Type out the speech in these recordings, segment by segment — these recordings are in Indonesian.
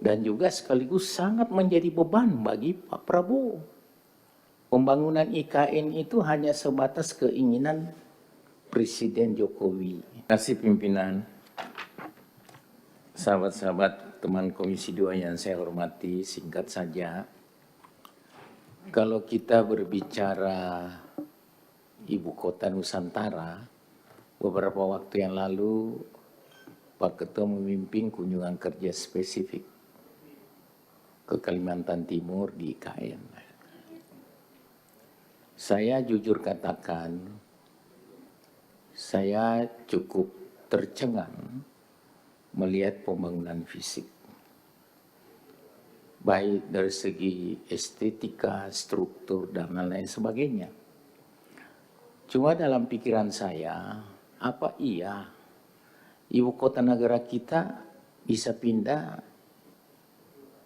dan juga sekaligus sangat menjadi beban bagi Pak Prabowo. Pembangunan IKN itu hanya sebatas keinginan Presiden Jokowi. Terima kasih pimpinan, sahabat-sahabat teman Komisi 2 yang saya hormati, singkat saja. Kalau kita berbicara Ibu Kota Nusantara, beberapa waktu yang lalu Pak Ketua memimpin kunjungan kerja spesifik ke Kalimantan Timur di IKN. Saya jujur katakan, saya cukup tercengang melihat pembangunan fisik. Baik dari segi estetika, struktur, dan lain sebagainya. Cuma dalam pikiran saya, apa iya ibu kota negara kita bisa pindah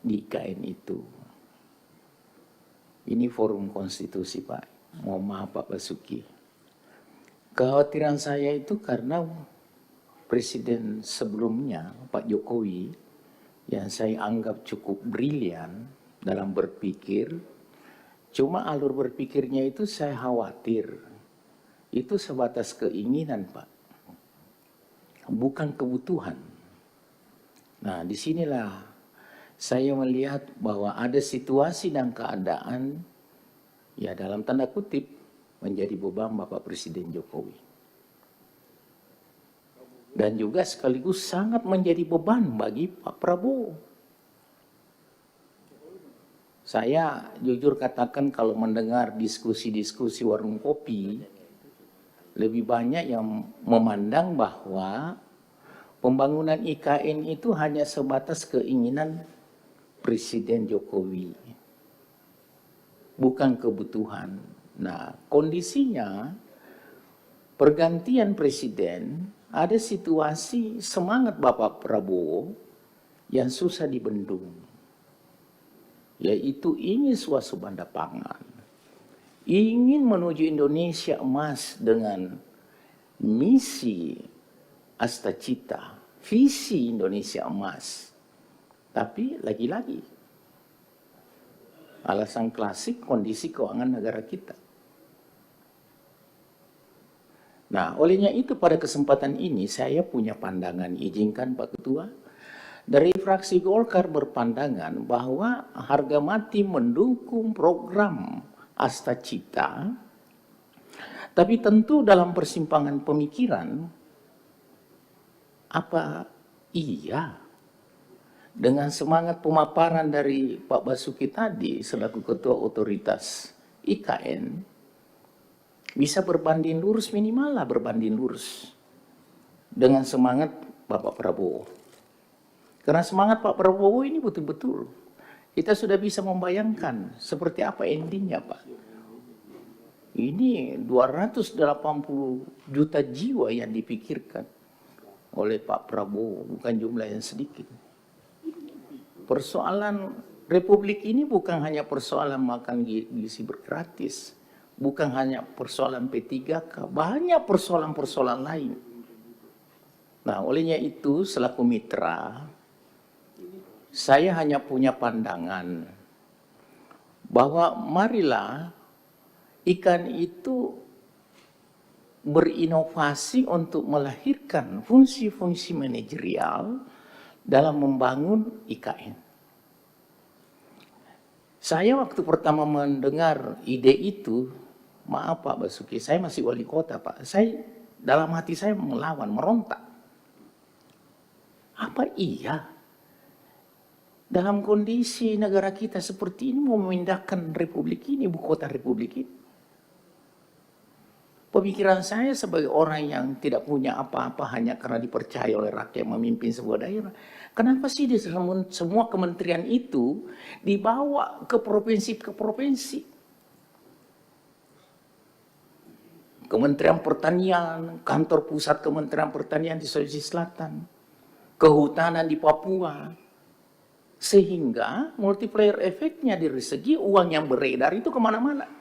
di IKN itu? Ini forum konstitusi, Pak. Mohon maaf Pak Basuki. Kekhawatiran saya itu karena Presiden sebelumnya, Pak Jokowi, yang saya anggap cukup brilian dalam berpikir, cuma alur berpikirnya itu saya khawatir. Itu sebatas keinginan, Pak. Bukan kebutuhan. Nah, disinilah saya melihat bahwa ada situasi dan keadaan, ya dalam tanda kutip, menjadi beban Bapak Presiden Jokowi. Dan juga sekaligus sangat menjadi beban bagi Pak Prabowo. Saya jujur katakan kalau mendengar diskusi-diskusi warung kopi, lebih banyak yang memandang bahwa pembangunan IKN itu hanya sebatas keinginan Presiden Jokowi, bukan kebutuhan. Nah, kondisinya pergantian presiden, ada situasi semangat Bapak Prabowo yang susah dibendung, yaitu ingin swasembada pangan, ingin menuju Indonesia emas dengan misi Astacita, visi Indonesia emas. Tapi lagi-lagi alasan klasik kondisi keuangan negara kita. Nah, olehnya itu pada kesempatan ini saya punya pandangan, izinkan Pak Ketua. Dari fraksi Golkar berpandangan bahwa harga mati mendukung program Astacita, tapi tentu dalam persimpangan pemikiran, apa iya dengan semangat pemaparan dari Pak Basuki tadi selaku Ketua Otoritas IKN, bisa berbanding lurus, minimal lah berbanding lurus dengan semangat Bapak Prabowo. Karena semangat Pak Prabowo ini betul-betul kita sudah bisa membayangkan seperti apa endingnya, Pak. Ini 280 juta jiwa yang dipikirkan oleh Pak Prabowo, bukan jumlah yang sedikit. Persoalan Republik ini bukan hanya persoalan makan gizi gratis, bukan hanya persoalan P3K, banyak persoalan-persoalan lain. Nah, olehnya itu selaku mitra, saya hanya punya pandangan bahwa marilah ikan itu berinovasi untuk melahirkan fungsi-fungsi manajerial dalam membangun IKN. Saya waktu pertama mendengar ide itu, maaf Pak Basuki, saya masih wali kota Pak, saya dalam hati saya melawan, merontak. Apa iya dalam kondisi negara kita seperti ini mau memindahkan republik ini, ibu kota republik ini? Pemikiran saya sebagai orang yang tidak punya apa-apa hanya karena dipercaya oleh rakyat memimpin sebuah daerah. Kenapa sih di semua kementerian itu dibawa ke provinsi ke provinsi? Kementerian Pertanian, kantor pusat Kementerian Pertanian di Sulawesi Selatan, kehutanan di Papua. Sehingga multiplier efeknya dari segi uang yang beredar itu kemana-mana.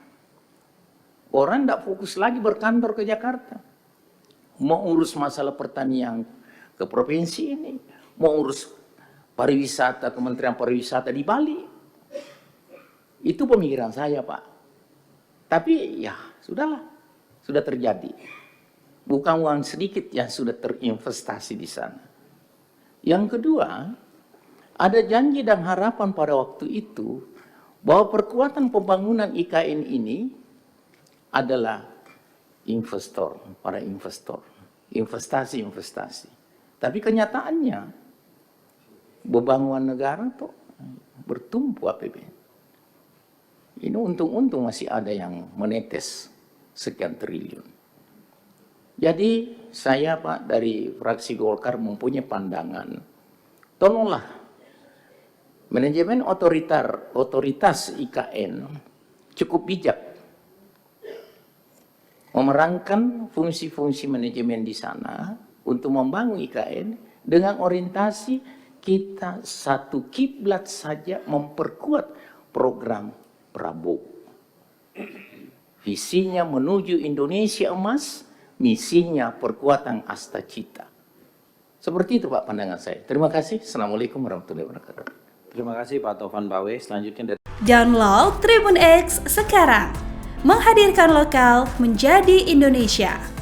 Orang tidak fokus lagi berkantor ke Jakarta. Mau urus masalah pertanian ke provinsi ini, mau urus pariwisata, Kementerian Pariwisata di Bali. Itu pemikiran saya, Pak. Tapi ya sudahlah, sudah terjadi. Bukan uang sedikit yang sudah terinvestasi di sana. Yang kedua, ada janji dan harapan pada waktu itu bahwa perkuatan pembangunan IKN ini adalah investor, para investor, investasi. Tapi kenyataannya beban negara tuh bertumpu APBN. Ini untung-untung masih ada yang menetes sekian triliun. Jadi saya, Pak, dari fraksi Golkar mempunyai pandangan, tolonglah manajemen otoritas IKN cukup bijak memerankan fungsi-fungsi manajemen di sana untuk membangun IKN dengan orientasi kita satu kiblat saja memperkuat program Prabowo. Visinya menuju Indonesia emas, misinya perkuatan Astacita. Seperti itu, Pak, pandangan saya. Terima kasih. Assalamualaikum warahmatullahi wabarakatuh. Terima kasih Pak Taufan Bawe. Selanjutnya dari Download Tribun X sekarang. Menghadirkan lokal menjadi Indonesia.